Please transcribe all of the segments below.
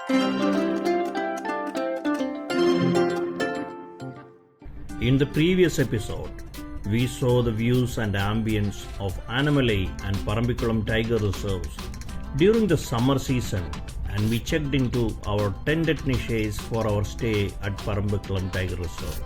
In the previous episode, we saw the views and ambience of Annamale and Parambikulam Tiger Reserves during the summer season, and we checked into our tented niches for our stay at Parambikulam Tiger Reserve.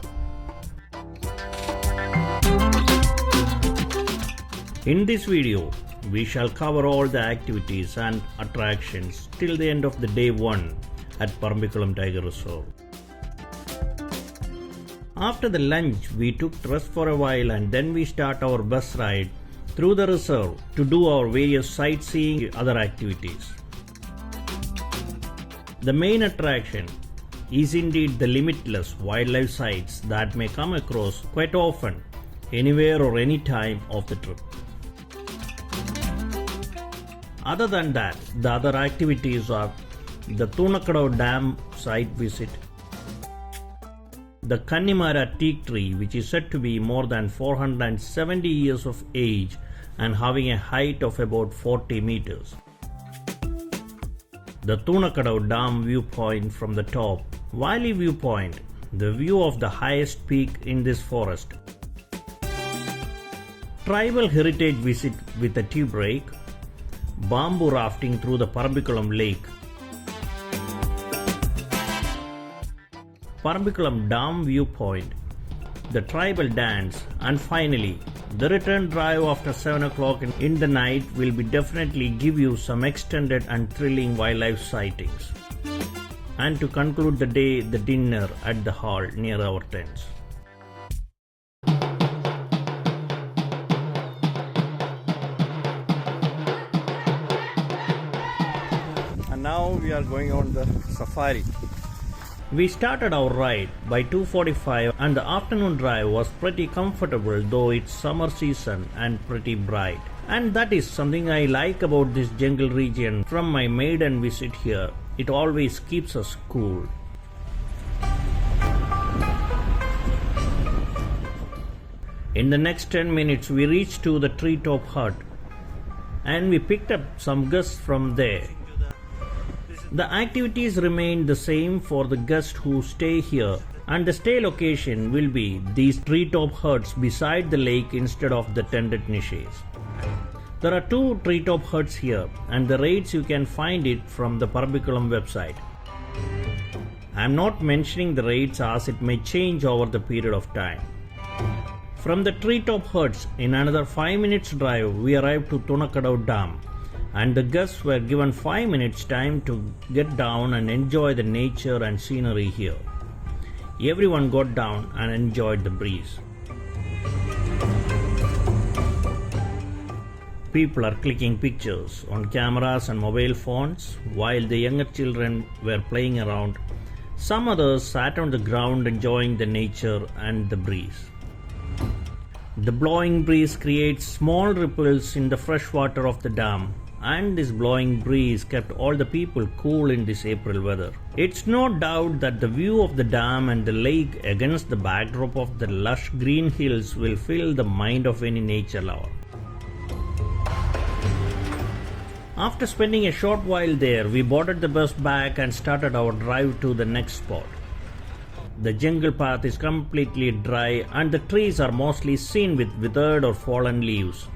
In this video, we shall cover all the activities and attractions till the end of the day 1 at Parambikulam Tiger Reserve. After the lunch, we took rest for a while and then we start our bus ride through the reserve to do our various sightseeing and other activities. The main attraction is indeed the limitless wildlife sites that may come across quite often, anywhere or any time of the trip. Other than that, the other activities are the Thunakadavu Dam site visit, the Kannimara Teak tree, which is said to be more than 470 years of age and having a height of about 40 meters, the Thunakadavu Dam viewpoint from the top, Valley viewpoint, the view of the highest peak in this forest, tribal heritage visit with a tea break, bamboo rafting through the Parambikulam lake, Parambikulam Dam viewpoint, the tribal dance, and finally, the return drive after 7 o'clock in the night will be definitely give you some extended and thrilling wildlife sightings. And to conclude the day, the dinner at the hall near our tents. And now we are going on the safari. We started our ride by 2:45 and the afternoon drive was pretty comfortable, though it's summer season and pretty bright. And that is something I like about this jungle region from my maiden visit here. It always keeps us cool. In the next 10 minutes we reached to the treetop hut and we picked up some guests from there. The activities remain the same for the guests who stay here, and the stay location will be these treetop huts beside the lake instead of the tented niches. There are 2 treetop huts here, and the rates you can find it from the Parambikulam website. I am not mentioning the rates as it may change over the period of time. From the treetop huts, in another 5 minutes drive, we arrived to Thunakadavu Dam, and the guests were given 5 minutes time to get down and enjoy the nature and scenery here. Everyone got down and enjoyed the breeze. People are clicking pictures on cameras and mobile phones while the younger children were playing around. Some others sat on the ground enjoying the nature and the breeze. The blowing breeze creates small ripples in the fresh water of the dam, and this blowing breeze kept all the people cool in this April weather. It's no doubt that the view of the dam and the lake against the backdrop of the lush green hills will fill the mind of any nature lover. After spending a short while there, we boarded the bus back and started our drive to the next spot. The jungle path is completely dry and the trees are mostly seen with withered or fallen leaves.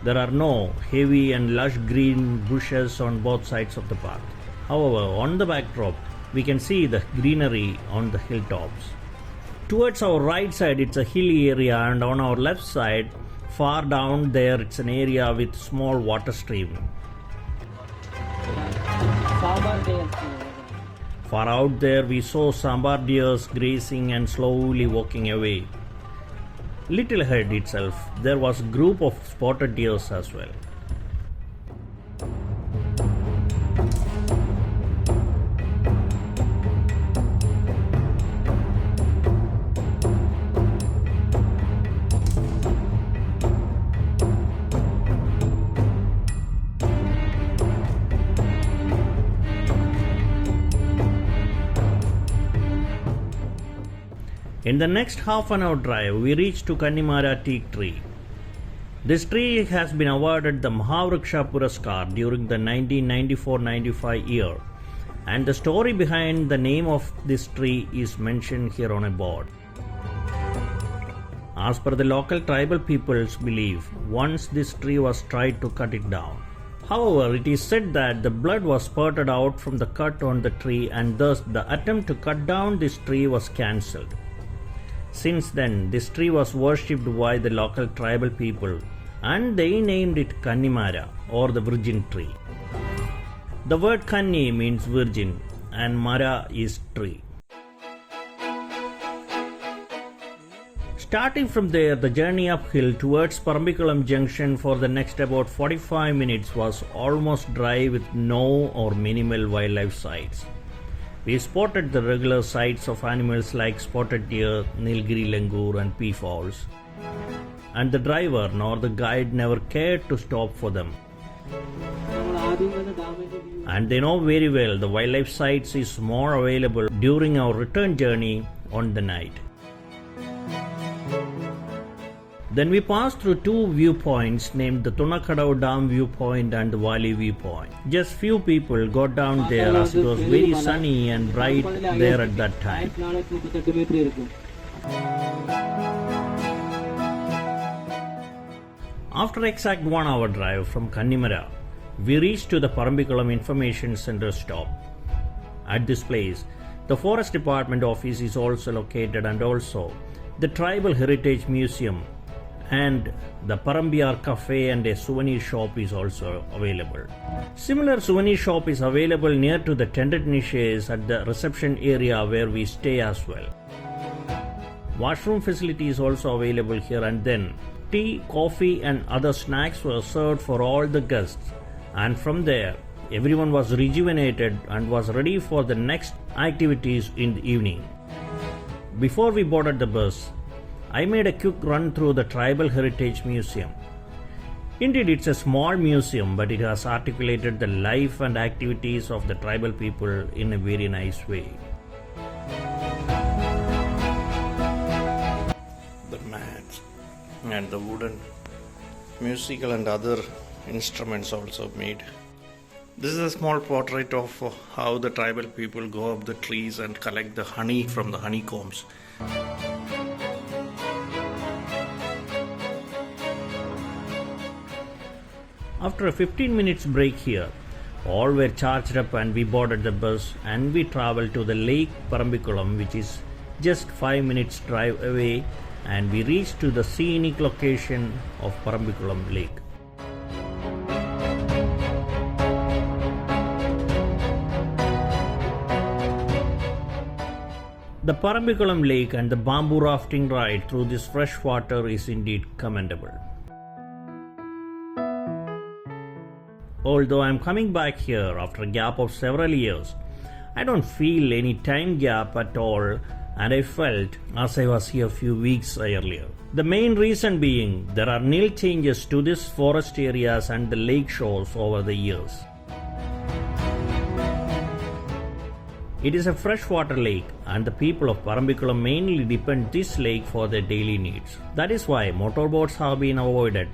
There are no heavy and lush green bushes on both sides of the path. However, on the backdrop, we can see the greenery on the hilltops. Towards our right side, it's a hilly area, and on our left side, far down there, it's an area with small water stream. Far out there, we saw sambar deers grazing and slowly walking away. Little ahead itself, there was a group of spotted deers as well. In the next half an hour drive, we reached to Kannimara Teak tree. This tree has been awarded the Mahavriksha Puraskar during the 1994-95 year, and the story behind the name of this tree is mentioned here on a board. As per the local tribal people's belief, once this tree was tried to cut it down. However, it is said that the blood was spurted out from the cut on the tree, and thus the attempt to cut down this tree was cancelled. Since then, this tree was worshipped by the local tribal people, and they named it Kannimara, or the virgin tree. The word Kanni means virgin, and Mara is tree. Starting from there, the journey uphill towards Parambikulam Junction for the next about 45 minutes was almost dry with no or minimal wildlife sights. We spotted the regular sights of animals like spotted deer, Nilgiri langur and peafowls. And the driver nor the guide never cared to stop for them. And they know very well the wildlife sights is more available during our return journey on the night. Then we passed through two viewpoints named the Thunakadavu Dam viewpoint and the Valley viewpoint. Just few people got down there as it was very sunny and bright there at that time. After exact 1 hour drive from Kannimara, we reached to the Parambikulam Information Center stop. At this place, the Forest Department office is also located, and also the Tribal Heritage Museum and the Parambiyar Cafe and a souvenir shop is also available. Similar souvenir shop is available near to the tented niches at the reception area where we stay as well. Washroom facility is also available here, and then tea, coffee and other snacks were served for all the guests, and from there everyone was rejuvenated and was ready for the next activities in the evening. Before we boarded the bus, I made a quick run through the Tribal Heritage Museum. Indeed, it's a small museum, but it has articulated the life and activities of the tribal people in a very nice way. The mats and the wooden musical and other instruments also made. This is a small portrait of how the tribal people go up the trees and collect the honey from the honeycombs. After a 15 minutes break here, all were charged up and we boarded the bus and we travelled to the lake Parambikulam, which is just 5 minutes drive away, and we reached to the scenic location of Parambikulam Lake. The Parambikulam Lake and the bamboo rafting ride through this fresh water is indeed commendable. Although I am coming back here after a gap of several years, I don't feel any time gap at all, and I felt as I was here a few weeks earlier. The main reason being there are nil changes to these forest areas and the lake shores over the years. It is a freshwater lake, and the people of Parambikulam mainly depend this lake for their daily needs. That is why motorboats have been avoided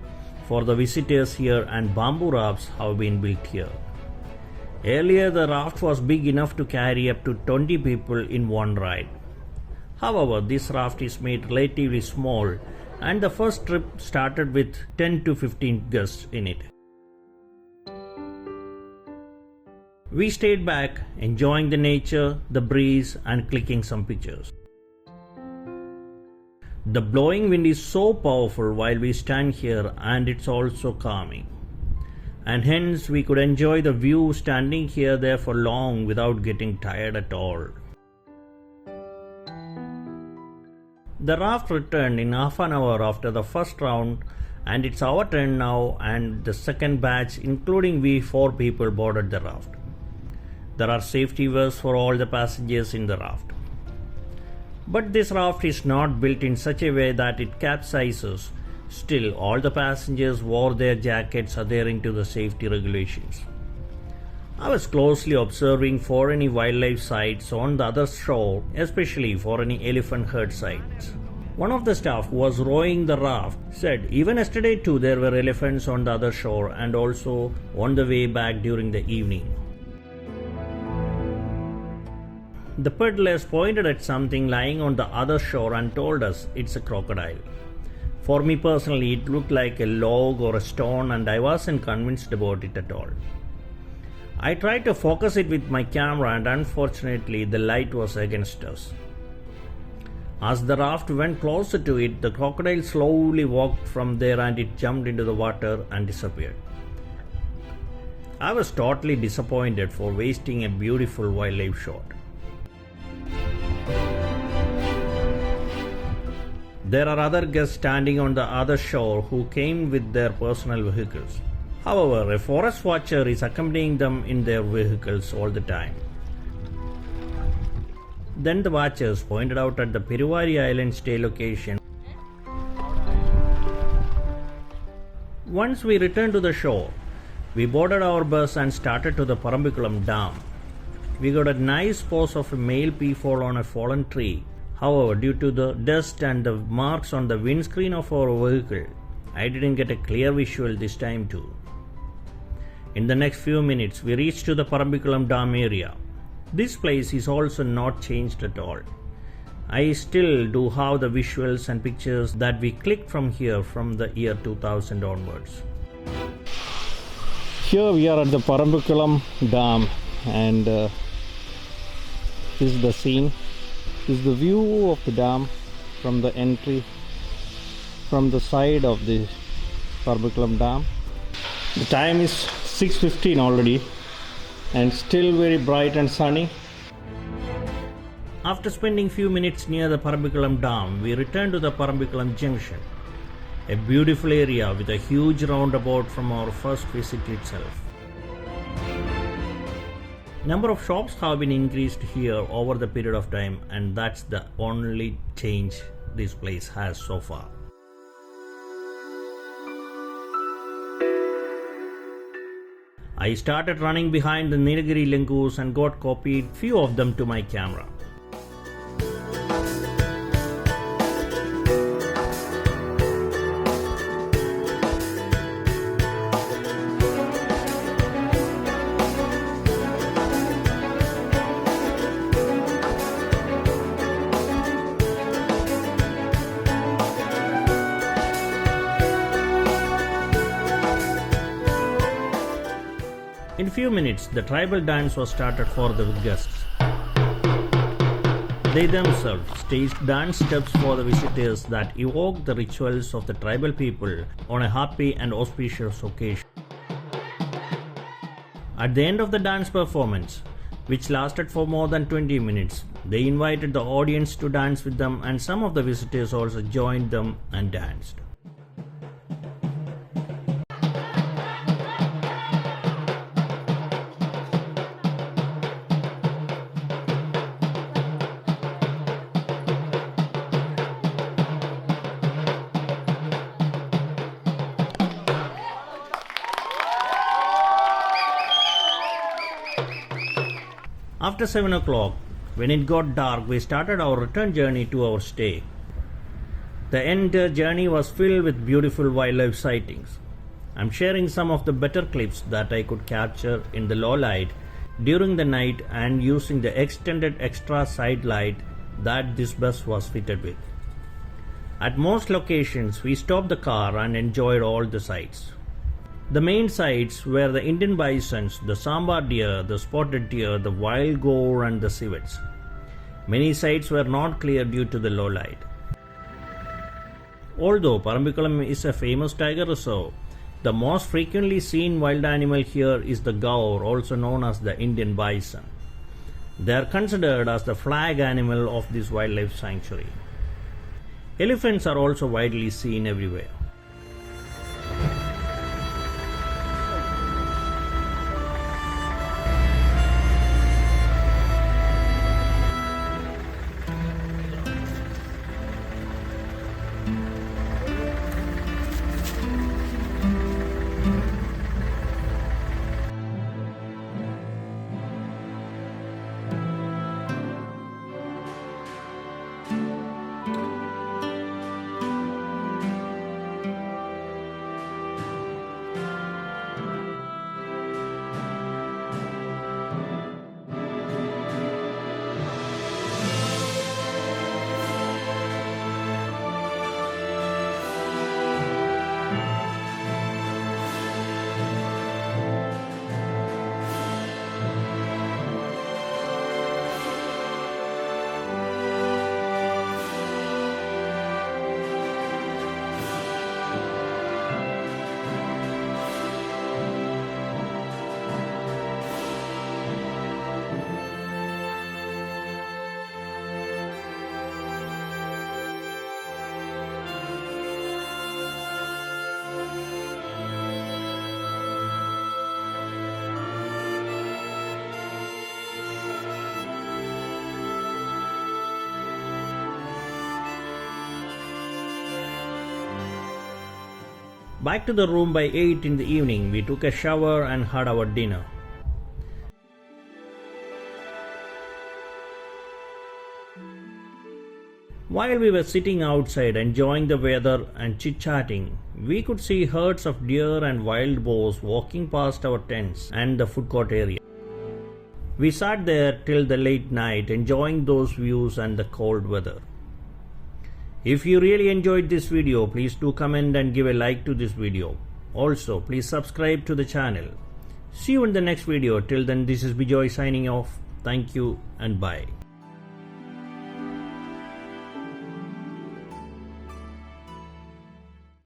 for the visitors here and bamboo rafts have been built here. Earlier the raft was big enough to carry up to 20 people in one ride. However, this raft is made relatively small, and the first trip started with 10 to 15 guests in it. We stayed back, enjoying the nature, the breeze and clicking some pictures. The blowing wind is so powerful while we stand here, and it's also calming. And hence we could enjoy the view standing here there for long without getting tired at all. The raft returned in half an hour after the first round, and it's our turn now, and the second batch, including we 4 people, boarded the raft. There are safety vests for all the passengers in the raft. But this raft is not built in such a way that it capsizes. Still, all the passengers wore their jackets adhering to the safety regulations. I was closely observing for any wildlife sights on the other shore, especially for any elephant herd sights. One of the staff who was rowing the raft said even yesterday too there were elephants on the other shore and also on the way back during the evening. The peddlers pointed at something lying on the other shore and told us it's a crocodile. For me personally, it looked like a log or a stone and I wasn't convinced about it at all. I tried to focus it with my camera and unfortunately the light was against us. As the raft went closer to it, the crocodile slowly walked from there and it jumped into the water and disappeared. I was totally disappointed for wasting a beautiful wildlife shot. There are other guests standing on the other shore who came with their personal vehicles. However, a forest watcher is accompanying them in their vehicles all the time. Then the watchers pointed out at the Peruvari Island stay location. Once we returned to the shore, we boarded our bus and started to the Parambikulam Dam. We got a nice pose of a male peafowl on a fallen tree. However, due to the dust and the marks on the windscreen of our vehicle, I didn't get a clear visual this time too. In the next few minutes, we reached to the Parambikulam Dam area. This place is also not changed at all. I still do have the visuals and pictures that we clicked from here from the year 2000 onwards. Here we are at the Parambikulam Dam and this is the scene. This is the view of the dam from the entry from the side of the Parambikulam Dam. The time is 6:15 already and still very bright and sunny. After spending few minutes near the Parambikulam Dam, we returned to the Parambikulam Junction, a beautiful area with a huge roundabout from our first visit itself. Number of shops have been increased here over the period of time and that's the only change this place has so far. I started running behind the Nilgiri Lingus and got copied few of them to my camera. In few minutes, the tribal dance was started for the guests. They themselves staged dance steps for the visitors that evoke the rituals of the tribal people on a happy and auspicious occasion. At the end of the dance performance, which lasted for more than 20 minutes, they invited the audience to dance with them and some of the visitors also joined them and danced. After 7 o'clock, when it got dark, we started our return journey to our stay. The entire journey was filled with beautiful wildlife sightings. I'm sharing some of the better clips that I could capture in the low light during the night and using the extended extra side light that this bus was fitted with. At most locations, we stopped the car and enjoyed all the sights. The main sights were the Indian bisons, the sambar deer, the spotted deer, the wild boar and the civets. Many sights were not clear due to the low light. Although Parambikulam is a famous tiger reserve, the most frequently seen wild animal here is the gaur, also known as the Indian bison. They are considered as the flag animal of this wildlife sanctuary. Elephants are also widely seen everywhere. Back to the room by 8 in the evening, we took a shower and had our dinner. While we were sitting outside enjoying the weather and chit-chatting, we could see herds of deer and wild boars walking past our tents and the food court area. We sat there till the late night enjoying those views and the cold weather. If you really enjoyed this video, please do comment and give a like to this video. Also, please subscribe to the channel. See you in the next video. Till then, this is Bijoy signing off. Thank you and bye.